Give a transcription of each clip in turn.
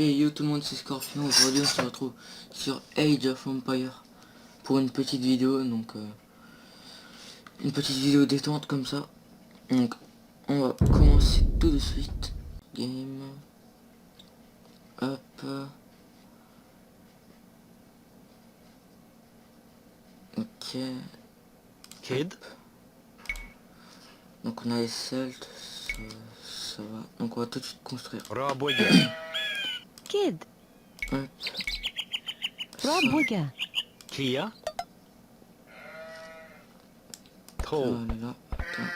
Et yo tout le monde, c'est Scorpion. Aujourd'hui on se retrouve sur Age of Empire pour une petite vidéo, donc une petite vidéo détente comme ça. Donc on va commencer tout de suite. Game. Hop. Ok. Kid, Donc on a les celtes, ça va. Donc on va tout de suite construire. Raboya, Kid, Hop. Ça, Raboya, Kia, ça Tro, va aller là. Attends.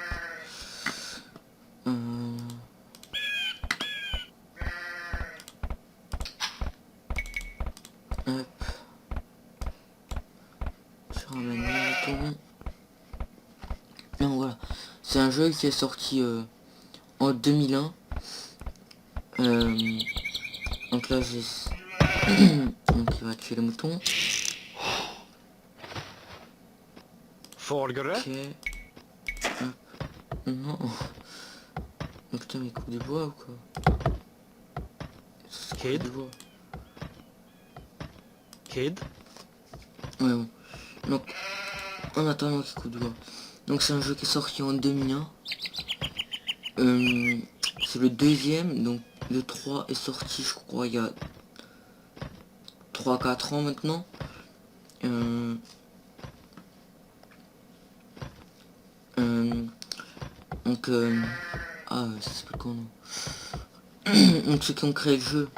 Hop. Je ramène le bouton. Donc voilà, c'est un jeu qui est sorti en 2001. Donc là j'ai... donc il va tuer le mouton. Folgere, Ok. Hop. Non. Mais putain mais il coupe du bois ou quoi? Ça, c'est Kid. du bois. Kid, Ouais bon. Donc en attendant qu'il coupe du bois. Donc c'est un jeu qui est sorti en 2001. C'est le deuxième, donc le 3 est sorti je crois il y a 3-4 ans maintenant. Donc ça s'appelle comment? Donc ceux qui ont créé le jeu,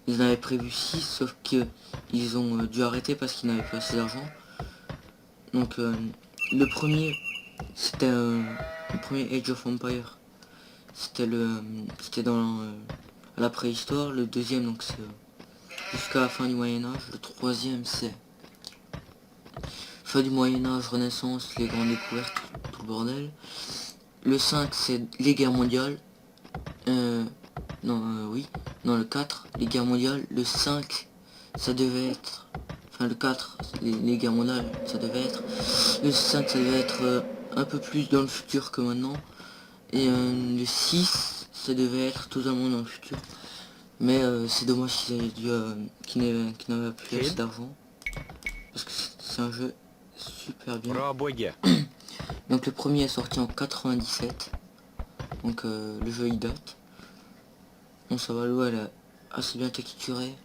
ils en avaient prévu 6, sauf que ils ont dû arrêter parce qu'ils n'avaient pas assez d'argent. Donc le premier, c'était le premier Age of Empire. C'était dans la préhistoire. Le deuxième, donc c'est jusqu'à la fin du Moyen-Âge. Le troisième, c'est fin du Moyen-Âge, Renaissance, les grandes découvertes, tout le bordel. Le 5, c'est les guerres mondiales. Oui. Non, le 4, les guerres mondiales. Le 5, ça devait être... Enfin, le 4, les guerres mondiales, ça devait être... Le 5, ça devait être un peu plus dans le futur que maintenant. Et le 6, ça devait être totalement dans le futur. Mais c'est dommage qu'ils avaient dû... qu'ils n'avaient plus assez d'argent. Parce que c'est un jeu super bien. Raboya, Donc le premier est sorti en 97. Donc le jeu il date. Bon ça va, l'eau elle est assez bien texturée.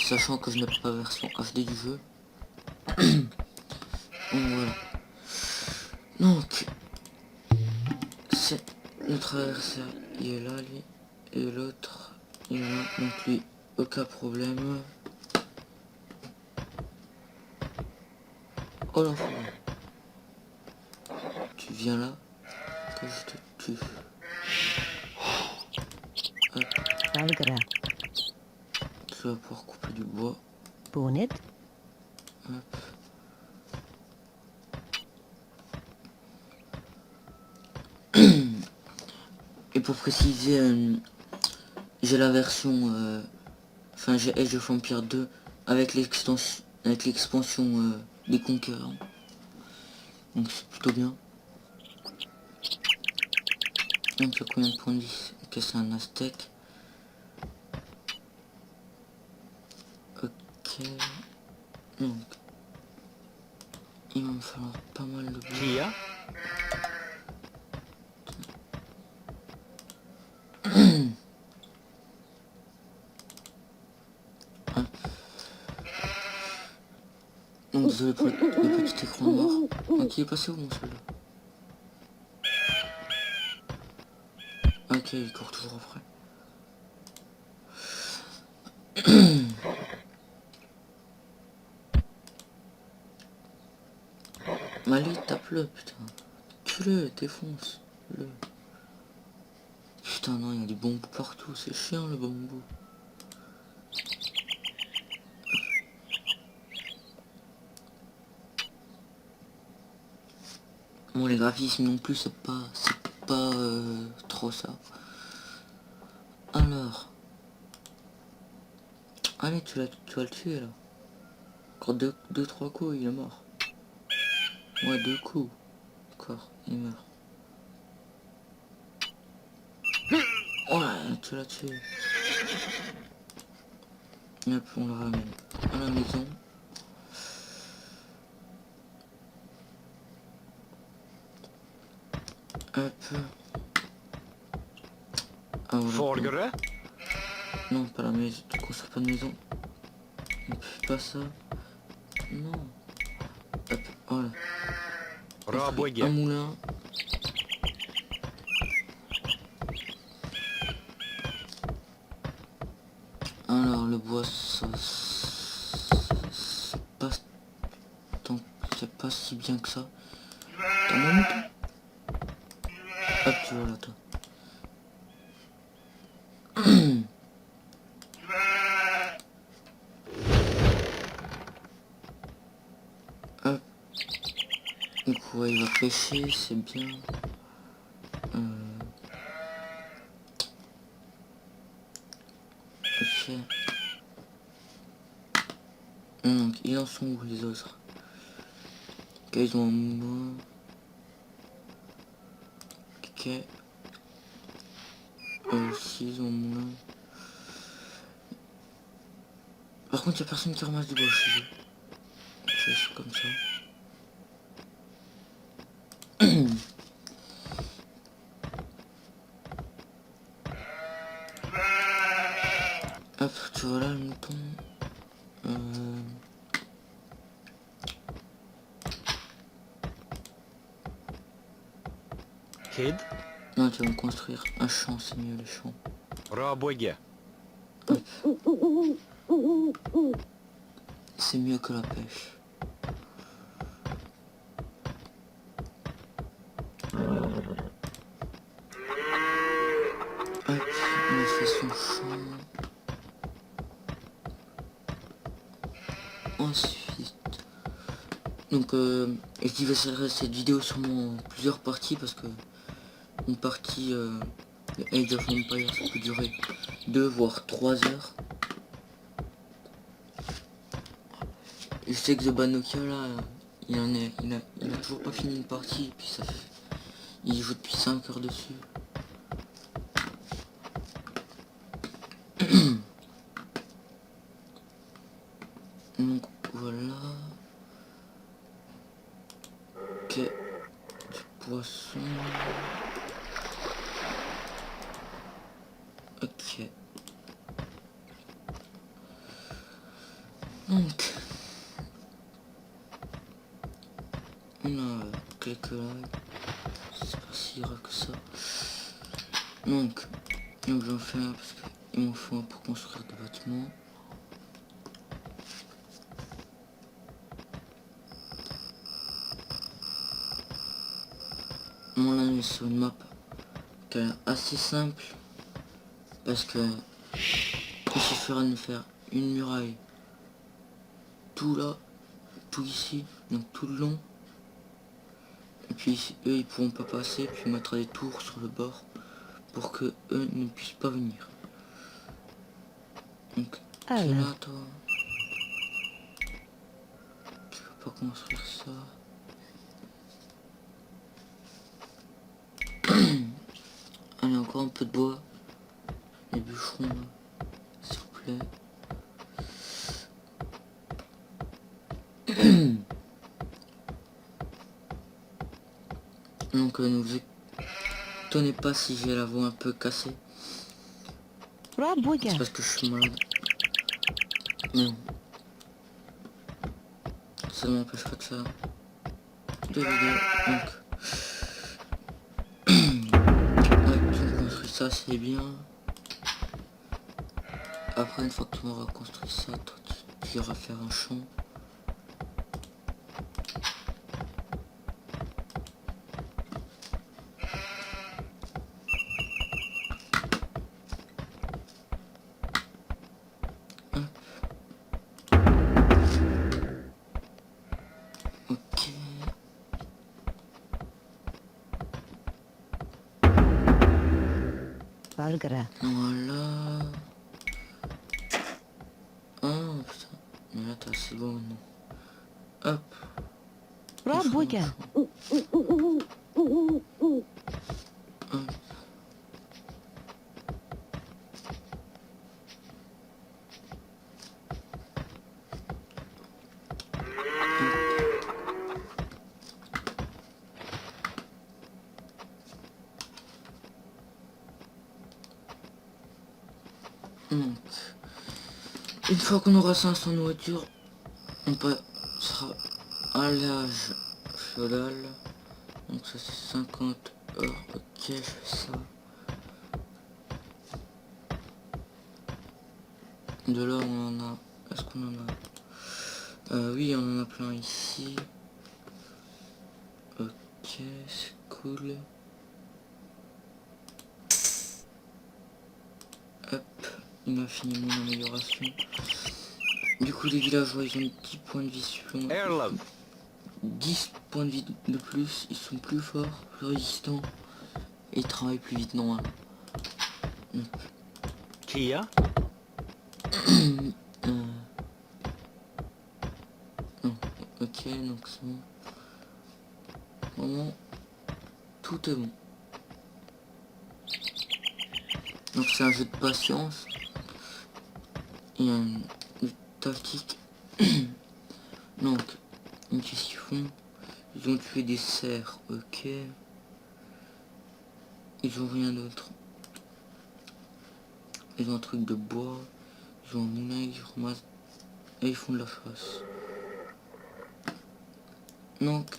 Sachant que je n'ai pas la version HD du jeu. Donc voilà. Donc c'est notre adversaire, il est là lui. Et l'autre il est là. Donc lui, aucun problème. Oh l'enfant. Tu viens là que je te tue. Hop, Valgra, tu vas pouvoir couper du bois. Bonnet, Hop. Et pour préciser, j'ai la version, enfin j'ai Age of Empire 2 avec l'expansion des Conquérants. Donc c'est plutôt bien. Donc il y a combien de points de vie? Ok, c'est un aztèque. Ok. Donc il va me falloir pas mal de bois. Kia, Donc désolé pour le petit écran noir. Ok, il est passé où mon celui-là? Ok, il court toujours après. Mais allez, tape-le, putain. Tue-le, défonce-le. Putain, non, il y a du bambou partout, c'est chiant le bambou. Bon, les graphismes non plus, c'est pas trop ça. Alors. Allez, tu vas le tuer là. Encore deux, trois coups, il est mort. Ouais, 2 coups. D'accord, il meurt. Ouais, tu l'as tué. Et hop, on le ramène à la maison. Hop. Ah, voilà. Folgere. Non, pas la maison. Tu construis pas de maison. Ne fais pas ça. Non. Hop, voilà. Construis un Rabwege. moulin. Alors le bois, c'est pas si bien que ça. T'as mon mouton. Hop, tu vois là, toi. Hop. Du coup, ouais, il va pêcher, c'est bien. Ok. Donc, ils en sont où les autres? Ok, ils ont un moulin. Ok. Aussi, ils ont un moulin. Par contre, il n'y a personne qui ramasse du bois chez eux. Ok, c'est comme ça. Hop, tu vois là le mouton. Kid. Non, tu vas me construire un champ, c'est mieux les champs. Rabwege. C'est mieux que la pêche. Hop, il a fait son champ. Ensuite, donc je diviserai cette vidéo sûrement en plusieurs parties parce que une partie de Age of Empires ça peut durer 2 voire 3 heures. Je sais que The Banokia là, il a toujours pas fini une partie et puis ça fait, il joue depuis 5 heures dessus. Donc voilà. Ok, du poisson. Ok. Donc on a quelques lags. C'est pas si rare que ça. Donc j'en fais un parce qu'il m'en faut un pour construire des bâtiments. Moi là on est sur une map qui est assez simple parce que il suffira de me faire une muraille tout là, tout ici, donc tout le long. Et puis ici, eux ils pourront pas passer, puis mettre des tours sur le bord pour que eux ne puissent pas venir. Donc tu es là toi. Tu peux pas construire ça. Allez, encore un peu de bois. Les bûcherons là, s'il vous plaît. Donc ne vous étonnez pas si j'ai la voix un peu cassée. Rabwege. C'est parce que je suis malade. Non. Ça ne m'empêche pas de faire des vidéos. Donc ouais, tu construis ça, c'est bien. Après une fois que tu auras construit ça, toi tu iras faire un champ. Ok. Valgara. Voilà. Oh putain. Mais là t'as assez beau maintenant. Hop. Rabwege. Hop. Donc, une fois qu'on aura 500 nourriture, on passera à l'âge féodal. Donc ça c'est 50 or. Ok, je fais ça. De là on en a. Est-ce qu'on en a? Oui, on en a plein ici. Ok, c'est cool. Hop, il m'a fini mon amélioration. Du coup les villageois ils ont 10 points de vie supplémentaires. Airlove. 10 points de vie de plus, ils sont plus forts, plus résistants et ils travaillent plus vite normalement. Kia. Non, ok, donc c'est bon. Vraiment, tout est bon. Donc c'est un jeu de patience et une tactique. Donc, qu'est-ce qu'ils font? Ils ont tué des cerfs, ok. Ils ont rien d'autre. Ils ont un truc de bois. Ils ont un moulin, ils ramassent et ils font de la chasse. Donc,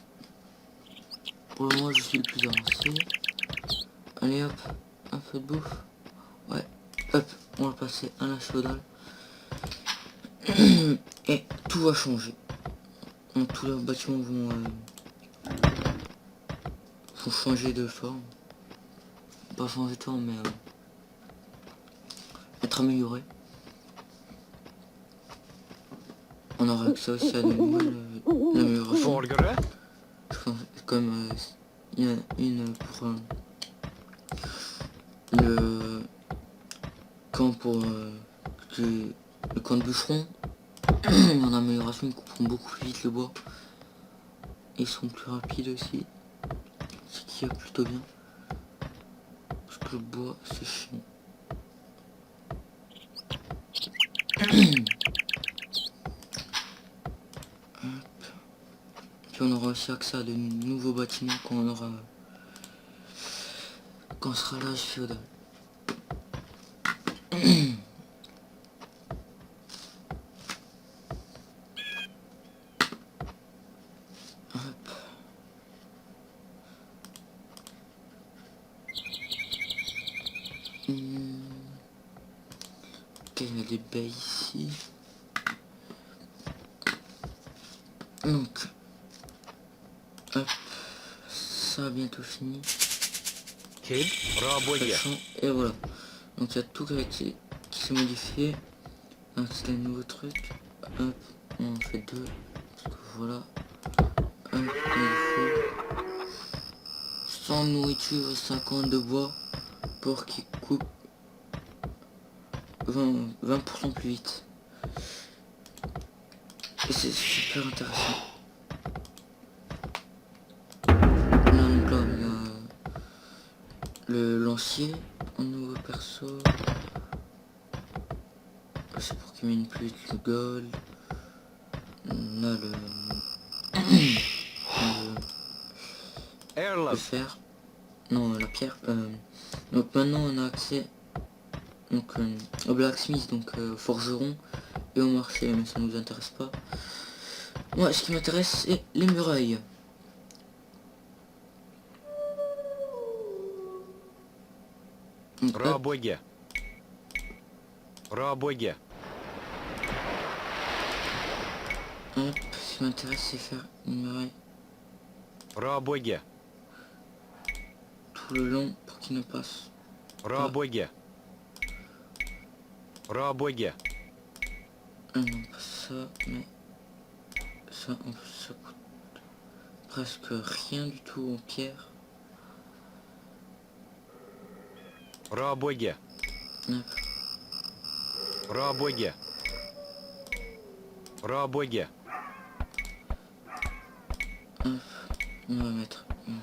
pour le moment je suis le plus avancé. Allez hop, un peu de bouffe. Ouais, hop, on va passer à la féodale. Et tout va changer. Donc tous les bâtiments vont changer de forme. Pas changer de forme mais être améliorés. On aura accès aussi à de nouvelles améliorations. Forgere. Comme il y en a une pour le camp pour le camp de bûcheron. Il y en a amélioration, ils couperont beaucoup plus vite le bois. Ils sont plus rapides aussi. Ce qui est plutôt bien. Parce que le bois c'est chiant. Puis on aura aussi accès à de nouveaux bâtiments quand sera l'âge féodal. Hop. Ok, il y a des baies ici. Donc, hop, ça a bientôt fini. Kid. Raboye. Et voilà. Donc il y a tout qui s'est modifié. Donc c'est un nouveau truc. Hop, on en fait deux. Parce que voilà. Hop, il faut 100 nourriture, 50 de bois pour qu'il coupe 20% plus vite. Et c'est super intéressant. Là, donc là, il y a le lancier en nouveau perso. C'est pour qu'il mine plus vite le gold. Là, le Airlove. fer. Non, la pierre. Donc maintenant, on a accès donc, au blacksmith, donc forgeron, et au marché, mais ça nous intéresse pas. Moi, ce qui m'intéresse, c'est les murailles. Donc, hop, Raboye. Raboye. hop, ce qui m'intéresse, c'est faire une muraille Raboye. tout le long pour qu'il ne passe. Raboye. Raboye. Ah non, pas ça, mais ça, en plus, ça coûte presque rien du tout en pierre. Raboye. Hop. Raboye. Raboye. Hop, on va mettre une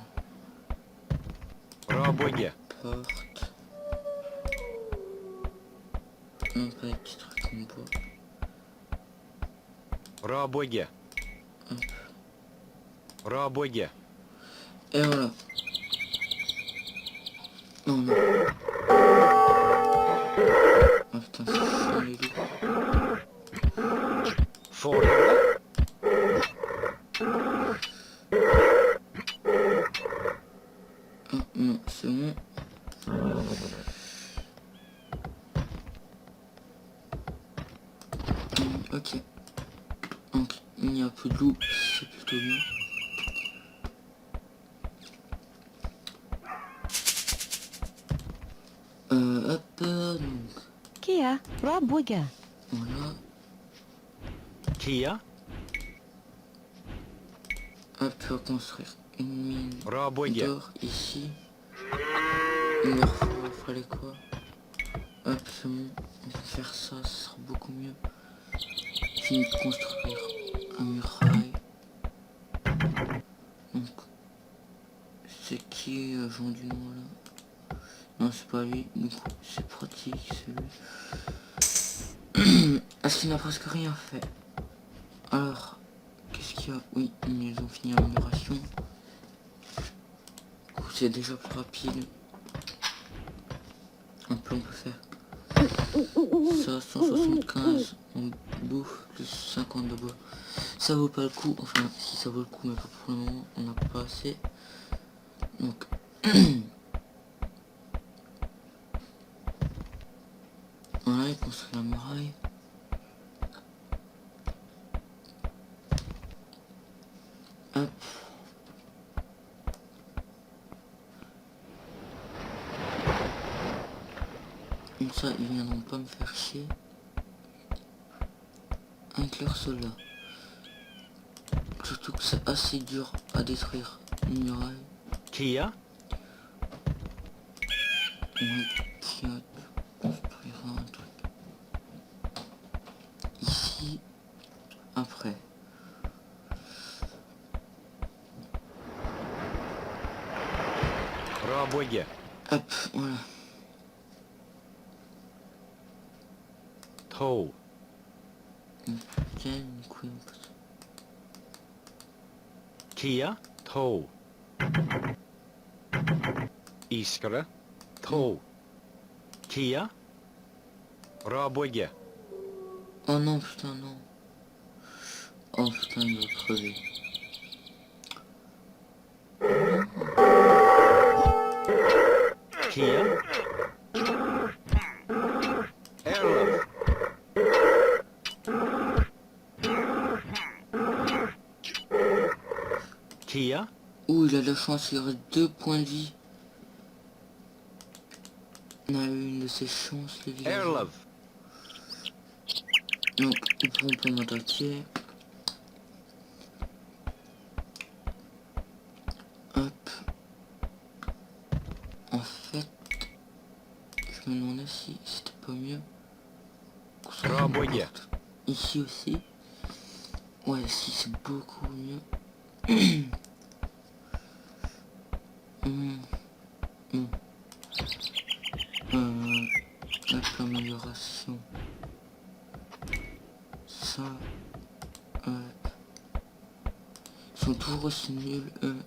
Raboye. porte. Non, pas des petits trucs en bois. Raboye. Hop. Raboye. Et voilà. Non, non. Ah putain, c'est chiant les loups. Vorderen. Ah non, c'est bon. Ok. Donc, il n'y a plus de loups, c'est plutôt bien. Hop, donc, Kia, Rabwiga. voilà. Kia. Hop, tu vas construire une mine Rabwege. d'or ici. Il leur fallait quoi? Hop, c'est bon. On va faire ça, ce sera beaucoup mieux. Fini de construire un muraille. Donc, c'est qui Jean Dunois là? Non, c'est pas lui. Du coup, c'est pratique, c'est lui. Est-ce qu'il n'a presque rien fait? Alors, qu'est-ce qu'il y a? Oui, ils ont fini l'amélioration. Du coup, c'est déjà plus rapide. Un peu, on peut faire ça, 175 en bouffe, plus 50 de bois. Ça vaut pas le coup, enfin, si ça vaut le coup, mais pas pour le moment, on n'a pas assez. Donc, voilà, il construit la muraille. Hop. Comme ça, ils viendront pas me faire chier avec leurs soldats. Surtout que c'est assez dur à détruire une muraille. Kia. Ouais, qui construira un truc. Ici, après. Rabwege. Hop, voilà. Tro. Tiens, une couille en plus. Kia. Tro. Iskere. Tro. Kia. Rabwege. Oh non, putain, non. Oh putain, il va crever. Kia. Erlef. Kia. Ouh, il a de la chance, il reste 2 points de vie. On a eu une de ses chances, les villageois. Erlef. Donc, ils pourront pas m'attaquer. Hop. En fait, je me demandais si c'était pas mieux. construire une Rabwege. porte ici aussi. Ouais, si, c'est beaucoup mieux. Bon. Hop, l'amélioration. Ça. Hop. Ils sont toujours aussi nuls, eux.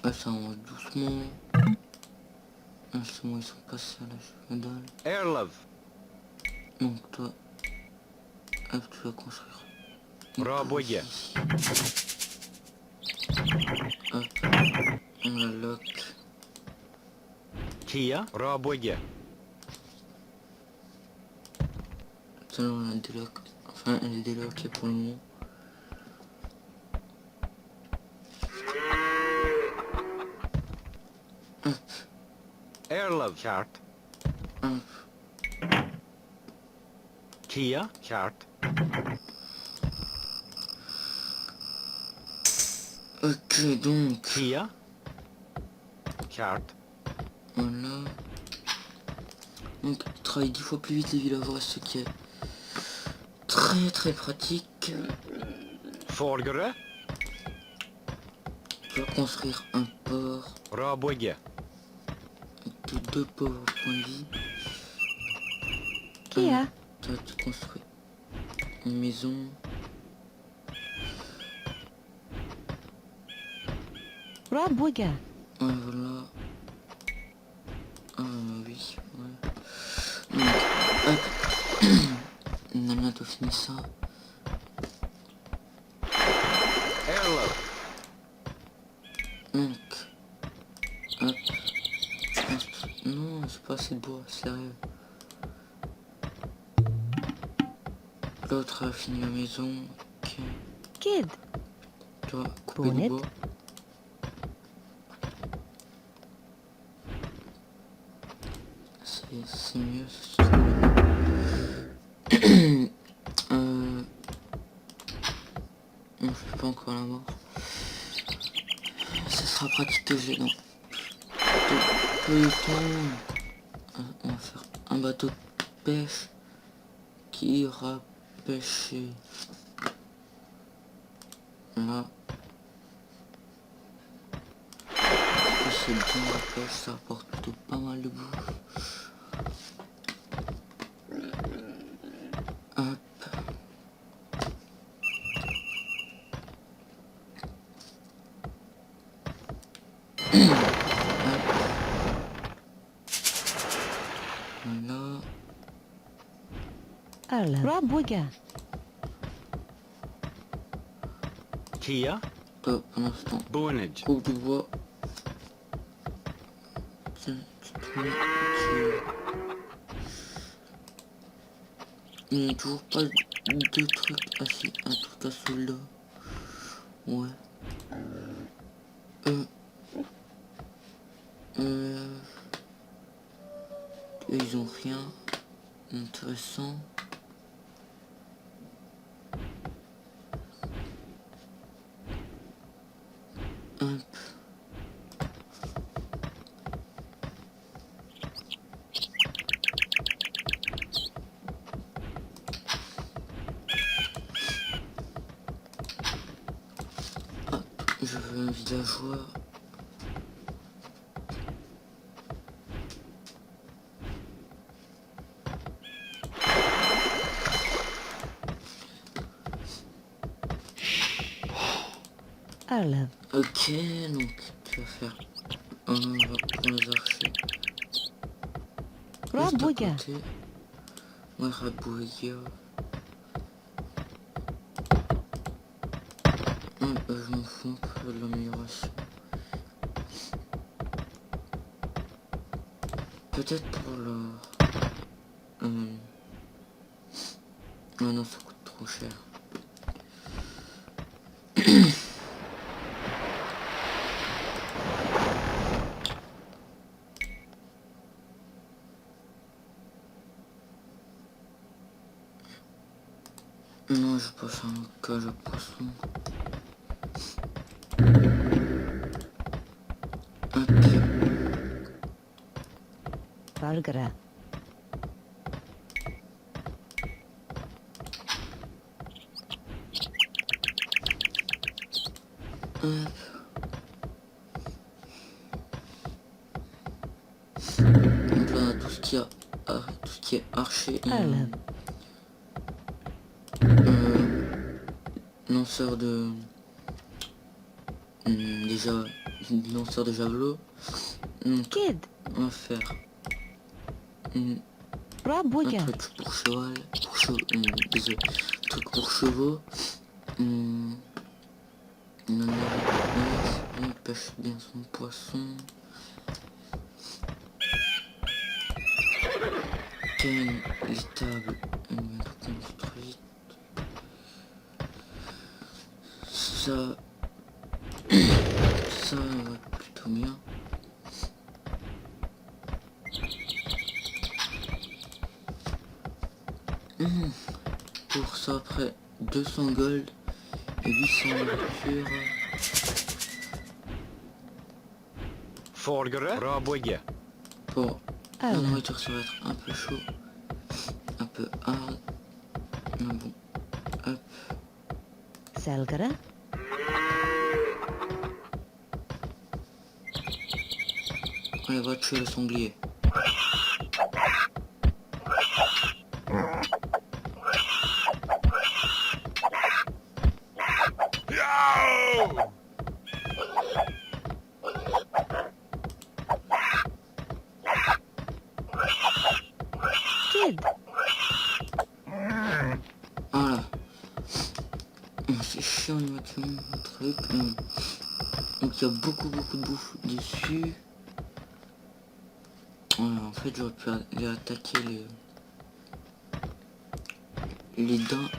Ah, ça va doucement. Ah, c'est bon, ils sont passés à la dalle. Erlef. Donc toi, hop, tu vas construire. une Rabwege. tour ici. Hop, on la lock. Kia. Rabwege. Celle-là, on la délock. Enfin, elle est délockée pour le moment. Hop, Erlef. Chart. hop. Kia. Chart. Ok, donc, Kia. Chart. voilà. Donc, ils travaillent 10 fois plus vite les villageois, ce qui est très pratique. Vorderen. Tu vas construire un port Rabwege. de 2 pauvres points de vie. Kia, Toi, tu construis une maison. Rabwiga. Ouais, voilà. Oui, ouais. bientôt fini ça. Airload. Donc, hop. Non, j'ai pas assez de bois, sérieux. L'autre a fini la maison. Ok. Kid. Tu dois couper du Bonnet. bois. C'est mieux. Non, je fais pas encore la mort. Ça sera pratique que j'ai dans peu de temps. On va faire un bateau de pêche qui ira pêcher. Là. Parce que c'est bien la pêche, ça apporte plutôt pas mal de bouffe. Hop. Voilà. Arla. Rob Wigger. Kia. Pendant ce temps, Boonage. coupe du bois. Tiens, il n'y a toujours pas de trucs. Ah si, un truc à soldat. Ouais. Ils ont rien d'intéressant. Hop. Hop, je veux un villageois. Arla. Ok, donc tu vas faire un endroit pour les archers. Rob Juste à Wigger. côté. Ouais, Rabouilla. Je m'en fous un peu de l'amélioration. Peut-être pour l'or. Ah non, ça coûte trop cher. Non, je peux faire un cage à poisson. Hop. Valgra. Hop. Donc là, on a tout ce qui est archer et lanceur de déjà lanceur de javelot. Donc Kid. on va faire Rob un Wigger. truc pour cheval, désolé, truc pour chevaux. On pêche bien son poisson. Ken, l'étable, on va tout construire. Ça va plutôt bien. Pour ça, après 200 gold et 800 nourriture. Folgre. Rob Wigger. Pour la Arla. nourriture, ça va être un peu chaud, un peu hard. Mais bon, hop. Selgra. Allez, va tuer le sanglier. Kid. Ok, on y va tout le truc. Donc il y a beaucoup de bouffe dessus. En fait j'aurais pu aller attaquer les dents.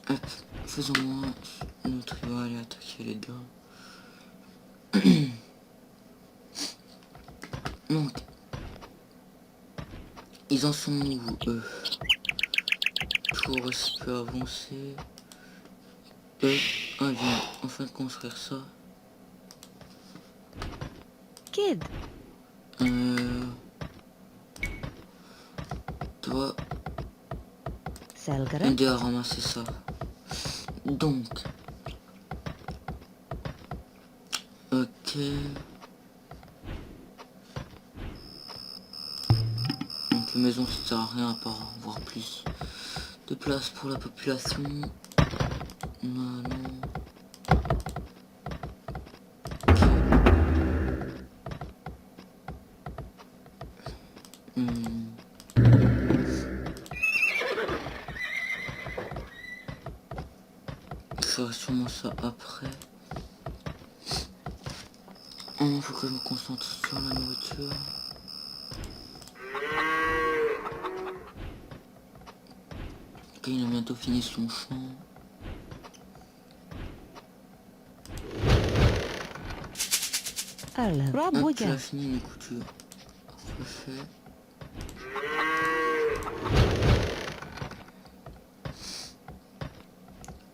Hop, faisons-moi notre il va aller attaquer les dents. Donc ils en sont où eux? Toujours aussi peu avancé. Ah viens enfin de construire ça. Kid. Toi Selgara. aider à ramasser ça. Donc ok. Donc les maisons ça sert à rien à part avoir plus de place pour la population. Non. Je ferai sûrement ça après. Faut que je me concentre sur la nourriture. Ok, il a bientôt fini son champ. Arlev. Hop, tu Rabuga. l'as fini, du coup tu refais.